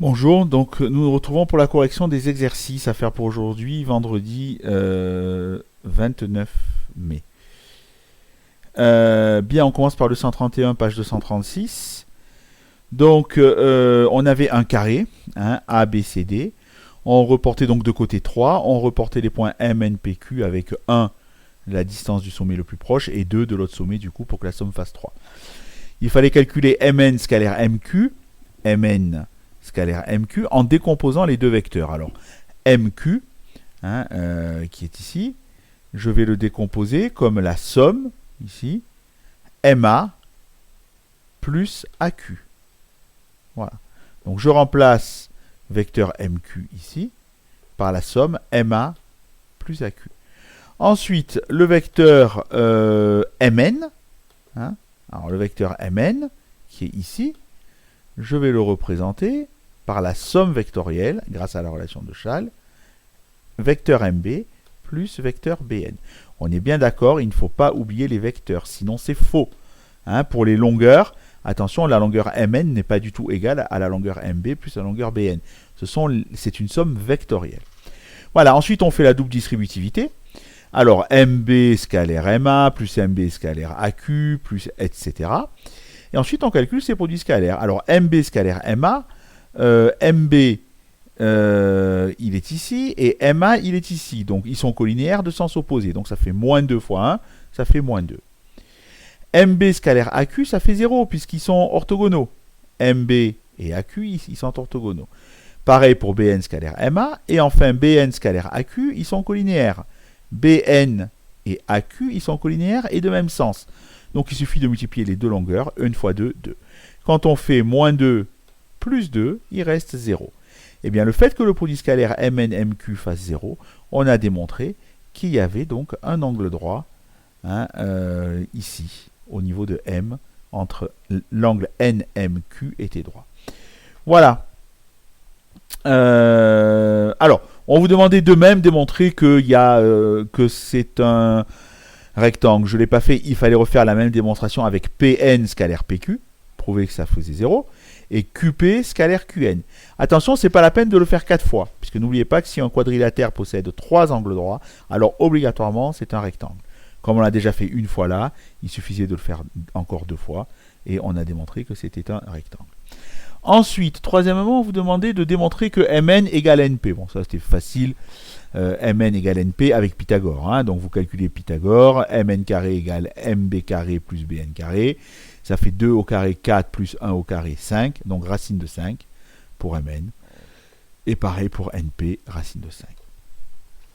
Bonjour, donc nous nous retrouvons pour la correction des exercices à faire pour aujourd'hui, vendredi 29 mai. Bien, on commence par le 131, page 236. Donc, on avait un carré, hein, A, B, C, D. On reportait donc de côté 3. On reportait les points M, N, P, Q avec 1, la distance du sommet le plus proche, et 2 de l'autre sommet, du coup, pour que la somme fasse 3. Il fallait calculer Mn scalaire MQ, Mn scalaire MQ, en décomposant les deux vecteurs. Alors, MQ, hein, qui est ici, je vais le décomposer comme la somme, ici, MA plus AQ. Voilà. Donc, je remplace vecteur MQ ici par la somme MA plus AQ. Ensuite, le vecteur Mn, hein, alors le vecteur Mn, qui est ici, je vais le représenter par la somme vectorielle, grâce à la relation de Schall, vecteur MB plus vecteur Bn. On est bien d'accord, il ne faut pas oublier les vecteurs, sinon c'est faux. Hein, pour les longueurs, attention, la longueur Mn n'est pas du tout égale à la longueur Mb plus la longueur Bn. C'est une somme vectorielle. Voilà, ensuite on fait la double distributivité. Alors, MB scalaire MA, plus MB scalaire AQ, plus etc. Et ensuite, on calcule ces produits scalaires. Alors, MB scalaire MA, MB, il est ici, et MA, il est ici. Donc, ils sont collinéaires de sens opposé. Donc, ça fait moins 2 fois 1, ça fait moins 2. MB scalaire AQ, ça fait 0, puisqu'ils sont orthogonaux. MB et AQ, ils sont orthogonaux. Pareil pour BN scalaire MA, et enfin, BN scalaire AQ, ils sont collinéaires. BN et AQ, ils sont collinéaires et de même sens. Donc il suffit de multiplier les deux longueurs, 1 fois 2, 2. Quand on fait moins 2 plus 2, il reste 0. Et bien le fait que le produit scalaire MN-MQ fasse 0, on a démontré qu'il y avait donc un angle droit, hein, ici, au niveau de M, entre l'angle NMQ était droit. Voilà. Alors, on vous demandait de même démontrer que c'est un rectangle. Je ne l'ai pas fait, il fallait refaire la même démonstration avec Pn scalaire Pq, prouver que ça faisait 0, et Qp scalaire Qn. Attention, ce n'est pas la peine de le faire 4 fois, puisque n'oubliez pas que si un quadrilatère possède 3 angles droits, alors obligatoirement c'est un rectangle. Comme on l'a déjà fait une fois là, il suffisait de le faire encore 2 fois, et on a démontré que c'était un rectangle. Ensuite, troisièmement, on vous demandait de démontrer que Mn égale Np. Bon, ça c'était facile. Mn égale Np avec Pythagore. Hein. Donc vous calculez Pythagore. Mn carré égale Mb carré plus Bn carré. Ça fait 2 au carré 4 plus 1 au carré 5. Donc racine de 5 pour Mn. Et pareil pour Np, racine de 5.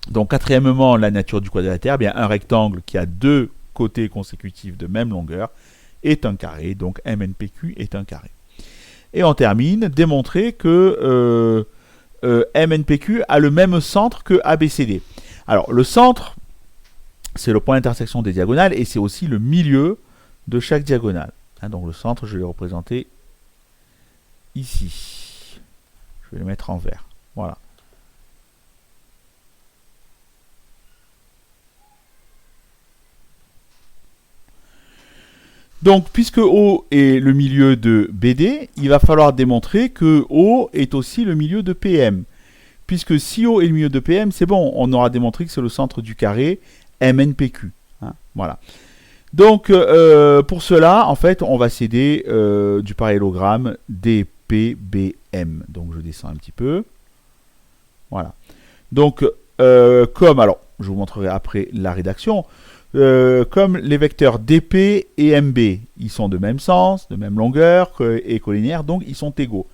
Donc quatrièmement, la nature du quadrilatère. Bien, un rectangle qui a deux côtés consécutifs de même longueur est un carré. Donc Mnpq est un carré. Et on termine, démontrer que MNPQ a le même centre que ABCD. Alors, le centre, c'est le point d'intersection des diagonales et c'est aussi le milieu de chaque diagonale. Hein, donc, le centre, je vais le représenter ici. Je vais le mettre en vert. Voilà. Donc, puisque O est le milieu de BD, il va falloir démontrer que O est aussi le milieu de PM. Puisque si O est le milieu de PM, c'est bon, on aura démontré que c'est le centre du carré MNPQ. Hein, voilà. Donc, pour cela, en fait, on va s'aider du parallélogramme DPBM. Donc, je descends un petit peu. Voilà. Donc, alors, je vous montrerai après la rédaction. Comme les vecteurs dp et mb, ils sont de même sens, de même longueur et collinaires, donc ils sont égaux.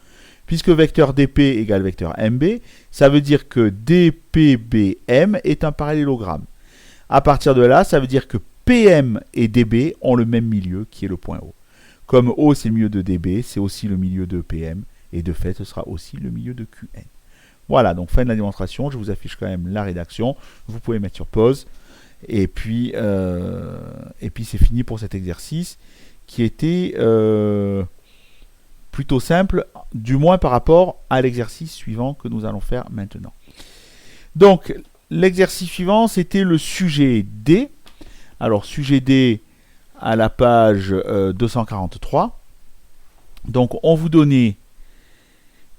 Puisque vecteur dp égale vecteur mb, ça veut dire que dpbm est un parallélogramme. À partir de là, ça veut dire que pm et db ont le même milieu, qui est le point O. Comme O c'est le milieu de db, c'est aussi le milieu de pm, et de fait ce sera aussi le milieu de qn. Voilà, donc fin de la démonstration, je vous affiche quand même la rédaction, vous pouvez mettre sur pause. Et puis c'est fini pour cet exercice qui était plutôt simple, du moins par rapport à l'exercice suivant que nous allons faire maintenant. Donc, l'exercice suivant, c'était le sujet D. Alors, sujet D à la page 243. Donc, on vous donnait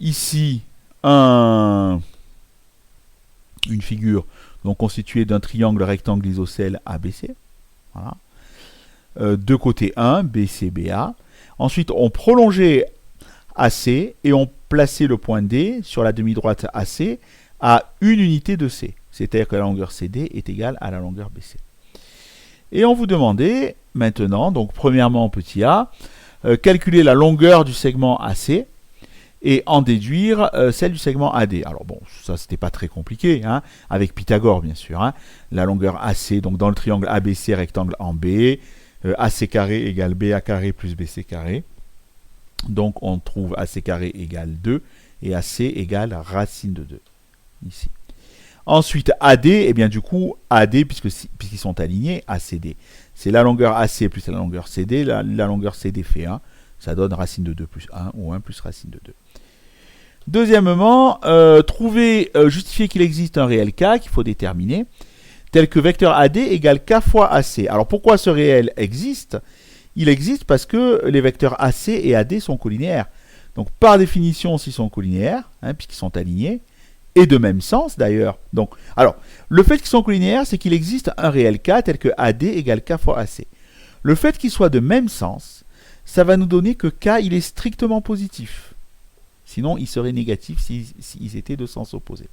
ici une figure donc constituée d'un triangle rectangle isocèle ABC. Voilà. De côté 1, BC, BA. Ensuite, on prolongeait AC et on plaçait le point D sur la demi-droite AC à une unité de C. C'est-à-dire que la longueur CD est égale à la longueur BC. Et on vous demandait maintenant, donc premièrement petit a, calculer la longueur du segment AC et en déduire celle du segment AD. Alors bon, ça c'était pas très compliqué, hein, avec Pythagore bien sûr. Hein. La longueur AC, donc dans le triangle ABC rectangle en B, AC carré égale BA carré plus BC carré. Donc on trouve AC carré égale 2 et AC égale racine de 2, ici. Ensuite, AD, et bien du coup, AD, puisqu'ils sont alignés, ACD. C'est la longueur AC plus la longueur CD, la longueur CD fait 1, ça donne racine de 2 plus 1, ou 1 plus racine de 2. Deuxièmement, justifier qu'il existe un réel K qu'il faut déterminer, tel que vecteur AD égale K fois AC. Alors pourquoi ce réel existe? Il existe parce que les vecteurs AC et AD sont collinéaires. Donc par définition, s'ils sont collinéaires, hein, puisqu'ils sont alignés, et de même sens d'ailleurs. Donc, alors, le fait qu'ils sont collinéaires, c'est qu'il existe un réel K tel que AD égale K fois AC. Le fait qu'ils soient de même sens, ça va nous donner que K il est strictement positif. Sinon, il serait négatif s'ils étaient de sens opposé.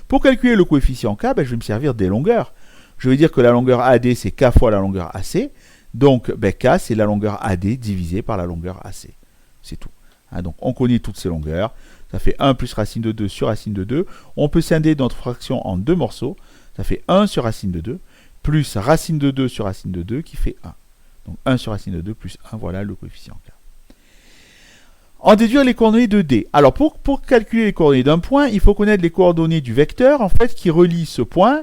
Pour calculer le coefficient K, je vais me servir des longueurs. Je vais dire que la longueur AD c'est K fois la longueur AC. Donc, K c'est la longueur AD divisée par la longueur AC. C'est tout. Hein, donc, on connaît toutes ces longueurs. Ça fait 1 plus racine de 2 sur racine de 2. On peut scinder notre fraction en deux morceaux. Ça fait 1 sur racine de 2 plus racine de 2 sur racine de 2 qui fait 1. Donc 1 sur racine de 2 plus 1, voilà le coefficient K. En déduire les coordonnées de D. Alors pour calculer les coordonnées d'un point, il faut connaître les coordonnées du vecteur en fait qui relie ce point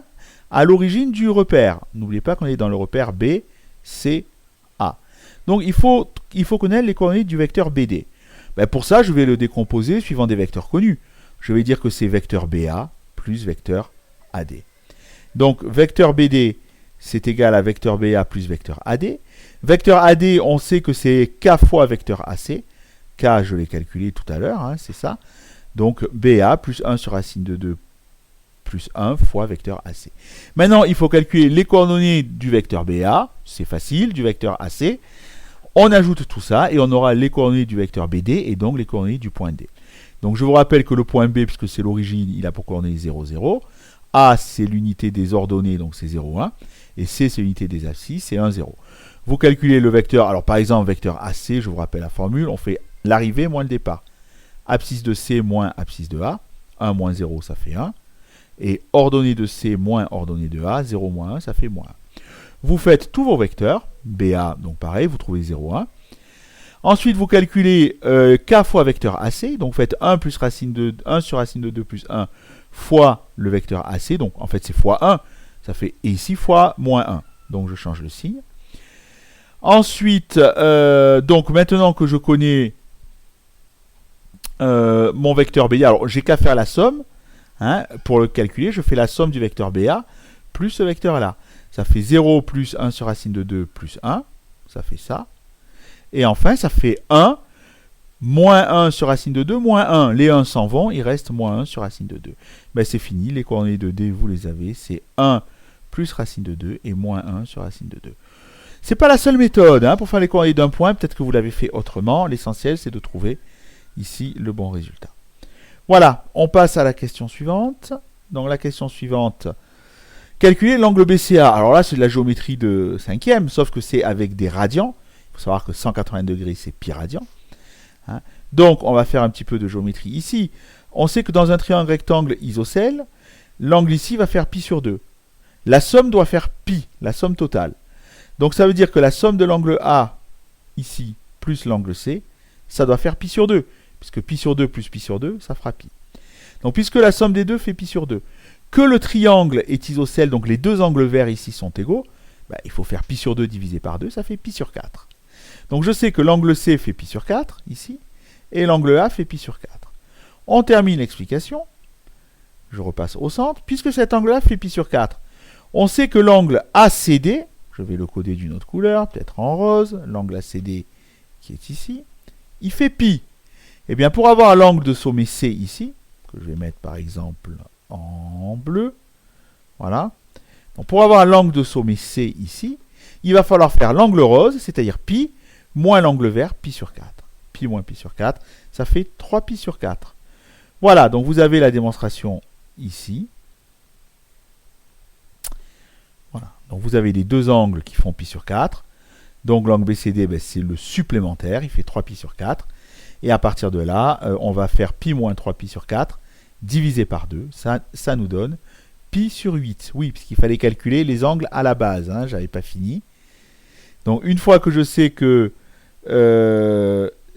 à l'origine du repère. N'oubliez pas qu'on est dans le repère B, C, A. Donc il faut connaître les coordonnées du vecteur BD. Pour ça, je vais le décomposer suivant des vecteurs connus. Je vais dire que c'est vecteur BA plus vecteur AD. Donc, vecteur BD, c'est égal à vecteur BA plus vecteur AD. Vecteur AD, on sait que c'est K fois vecteur AC. K, je l'ai calculé tout à l'heure, hein, c'est ça. Donc, BA plus 1 sur racine de 2 plus 1 fois vecteur AC. Maintenant, il faut calculer les coordonnées du vecteur BA. C'est facile, du vecteur AC. On ajoute tout ça et on aura les coordonnées du vecteur BD et donc les coordonnées du point D. Donc je vous rappelle que le point B, puisque c'est l'origine, il a pour coordonnées 0, 0. A, c'est l'unité des ordonnées, donc c'est 0, 1. Et C, c'est l'unité des abscisses, c'est 1, 0. Vous calculez le vecteur, alors par exemple, vecteur AC, je vous rappelle la formule, on fait l'arrivée moins le départ. Abscisse de C moins abscisse de A. 1 moins 0, ça fait 1. Et ordonnée de C moins ordonnée de A, 0 moins 1, ça fait moins 1. Vous faites tous vos vecteurs, BA, donc pareil, vous trouvez 0, 1. Ensuite, vous calculez K fois vecteur AC, donc vous faites 1 plus racine de 1 sur racine de 2 plus 1 fois le vecteur AC, donc en fait c'est fois 1, ça fait ici fois moins 1. Donc je change le signe. Ensuite, donc maintenant que je connais mon vecteur BA, alors j'ai qu'à faire la somme, hein, pour le calculer, je fais la somme du vecteur BA plus ce vecteur là. Ça fait 0 plus 1 sur racine de 2 plus 1. Ça fait ça. Et enfin, ça fait 1 moins 1 sur racine de 2 moins 1. Les 1 s'en vont, il reste moins 1 sur racine de 2. C'est fini, les coordonnées de D, vous les avez. C'est 1 plus racine de 2 et moins 1 sur racine de 2. C'est pas la seule méthode hein, pour faire les coordonnées d'un point. Peut-être que vous l'avez fait autrement. L'essentiel, c'est de trouver ici le bon résultat. Voilà, on passe à la question suivante. Donc la question suivante... Calculer l'angle BCA. Alors là, c'est de la géométrie de 5e, sauf que c'est avec des radians. Il faut savoir que 180 degrés, c'est pi radian. Hein. Donc, on va faire un petit peu de géométrie ici. On sait que dans un triangle rectangle isocèle, l'angle ici va faire pi sur 2. La somme doit faire pi, la somme totale. Donc, ça veut dire que la somme de l'angle A, ici, plus l'angle C, ça doit faire pi sur 2. Puisque pi sur 2 plus pi sur 2, ça fera pi. Donc, puisque la somme des deux fait pi sur 2, que le triangle est isocèle, donc les deux angles verts ici sont égaux, il faut faire pi sur 2 divisé par 2, ça fait pi sur 4. Donc je sais que l'angle C fait pi sur 4, ici, et l'angle A fait pi sur 4. On termine l'explication. Je repasse au centre. Puisque cet angle-là fait pi sur 4, on sait que l'angle ACD, je vais le coder d'une autre couleur, peut-être en rose, l'angle ACD qui est ici, il fait pi. Eh bien, pour avoir l'angle de sommet C ici, que je vais mettre par exemple en bleu, voilà. Donc, pour avoir l'angle de sommet C ici, il va falloir faire l'angle rose, c'est-à-dire pi, moins l'angle vert, pi sur 4. Pi moins pi sur 4, ça fait 3 pi sur 4. Voilà, donc vous avez la démonstration ici. Voilà, donc vous avez les deux angles qui font pi sur 4. Donc l'angle BCD, ben, c'est le supplémentaire, il fait 3 pi sur 4. Et à partir de là, on va faire pi moins 3 pi sur 4, divisé par 2. Ça nous donne pi sur 8. Oui, puisqu'il fallait calculer les angles à la base, hein, j'avais pas fini. Donc une fois que je sais que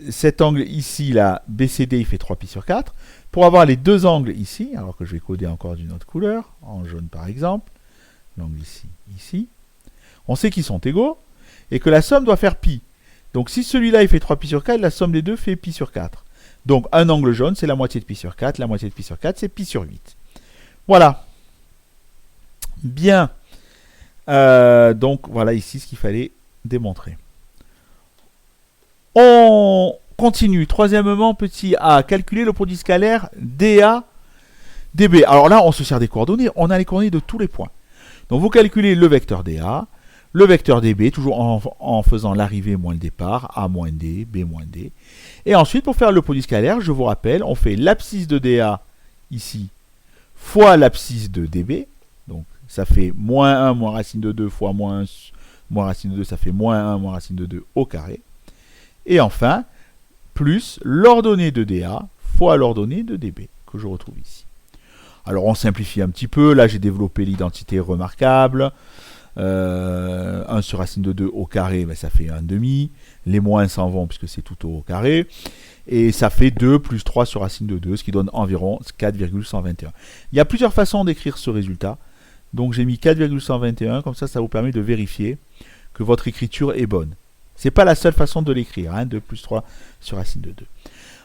cet angle ici, là, BCD, il fait 3 pi sur 4, pour avoir les deux angles ici, alors que je vais coder encore d'une autre couleur, en jaune par exemple, l'angle ici, ici, on sait qu'ils sont égaux, et que la somme doit faire pi. Donc si celui-là il fait 3 pi sur 4, la somme des deux fait pi sur 4. Donc un angle jaune, c'est la moitié de pi sur 4, la moitié de pi sur 4, c'est pi sur 8. Voilà. Bien. Donc voilà ici ce qu'il fallait démontrer. On continue. Troisièmement, petit a, calculer le produit scalaire dA dB. Alors là, on se sert des coordonnées. On a les coordonnées de tous les points. Donc vous calculez le vecteur dA, le vecteur dB, toujours en faisant l'arrivée moins le départ, A moins D, B moins D. Et ensuite, pour faire le produit scalaire, je vous rappelle, on fait l'abscisse de dA ici, fois l'abscisse de dB. Donc ça fait moins 1 moins racine de 2 fois moins 1 moins racine de 2, ça fait moins 1 moins racine de 2 au carré. Et enfin, plus l'ordonnée de dA fois l'ordonnée de dB, que je retrouve ici. Alors on simplifie un petit peu, là j'ai développé l'identité remarquable. 1 sur racine de 2 au carré, ben, ça fait 1 demi. Les moins s'en vont puisque c'est tout au carré. Et ça fait 2 plus 3 sur racine de 2, ce qui donne environ 4,121. Il y a plusieurs façons d'écrire ce résultat. Donc j'ai mis 4,121, comme ça, ça vous permet de vérifier que votre écriture est bonne. Ce n'est pas la seule façon de l'écrire, hein, 2 plus 3 sur racine de 2.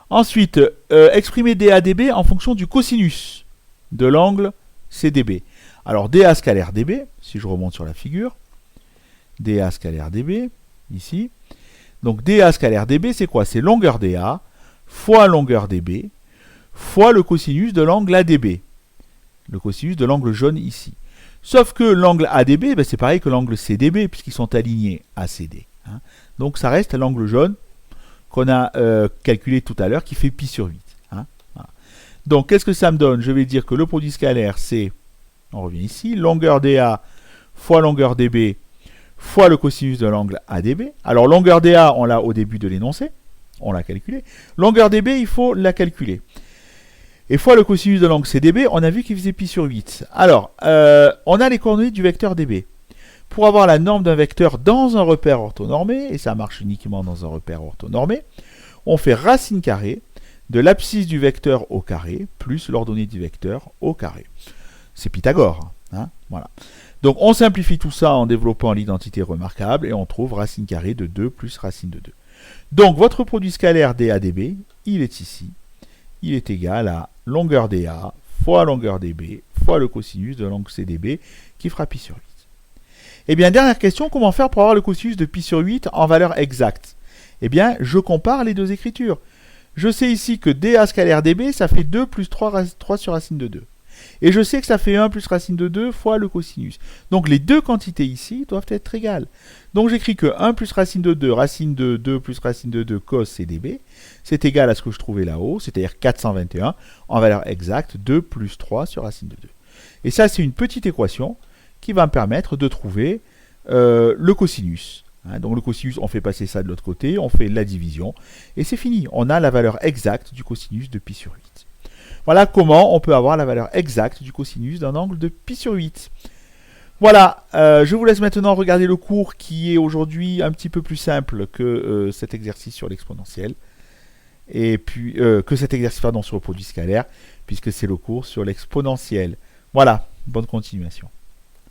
Ensuite, exprimer dAdB en fonction du cosinus de l'angle CDB. Alors dA scalaire dB, si je remonte sur la figure, dA scalaire dB, ici. Donc dA scalaire dB, c'est quoi? C'est longueur dA fois longueur dB fois le cosinus de l'angle ADB. Le cosinus de l'angle jaune ici. Sauf que l'angle ADB, ben c'est pareil que l'angle CDB, puisqu'ils sont alignés à CD. Hein. Donc ça reste l'angle jaune qu'on a calculé tout à l'heure, qui fait pi sur 8. Hein. Voilà. Donc qu'est-ce que ça me donne? Je vais dire que le produit scalaire, c'est, on revient ici, longueur dA fois longueur dB fois le cosinus de l'angle ADB. Alors longueur dA, on l'a au début de l'énoncé, on l'a calculé. Longueur dB, il faut la calculer. Et fois le cosinus de l'angle CDB, on a vu qu'il faisait pi sur 8. Alors, on a les coordonnées du vecteur dB. Pour avoir la norme d'un vecteur dans un repère orthonormé, et ça marche uniquement dans un repère orthonormé, on fait racine carrée de l'abscisse du vecteur au carré plus l'ordonnée du vecteur au carré. C'est Pythagore. Hein, voilà. Donc on simplifie tout ça en développant l'identité remarquable et on trouve racine carrée de 2 plus racine de 2. Donc votre produit scalaire dAdB, il est ici. Il est égal à longueur dA fois longueur dB fois le cosinus de l'angle CDB qui fera pi sur 8. Eh bien, dernière question, comment faire pour avoir le cosinus de pi sur 8 en valeur exacte? Eh bien, je compare les deux écritures. Je sais ici que dA scalaire dB, ça fait 2 plus 3 sur racine de 2. Et je sais que ça fait 1 plus racine de 2 fois le cosinus. Donc les deux quantités ici doivent être égales. Donc j'écris que 1 plus racine de 2 plus racine de 2 cos CDB, c'est égal à ce que je trouvais là-haut, c'est-à-dire 421, en valeur exacte, 2 plus 3 sur racine de 2. Et ça, c'est une petite équation qui va me permettre de trouver le cosinus. Hein, donc le cosinus, on fait passer ça de l'autre côté, on fait la division, et c'est fini. On a la valeur exacte du cosinus de pi sur 8. Voilà comment on peut avoir la valeur exacte du cosinus d'un angle de pi sur 8. Voilà, je vous laisse maintenant regarder le cours qui est aujourd'hui un petit peu plus simple que cet exercice sur l'exponentielle. Et puis, que cet exercice sur le produit scalaire, puisque c'est le cours sur l'exponentielle. Voilà, bonne continuation.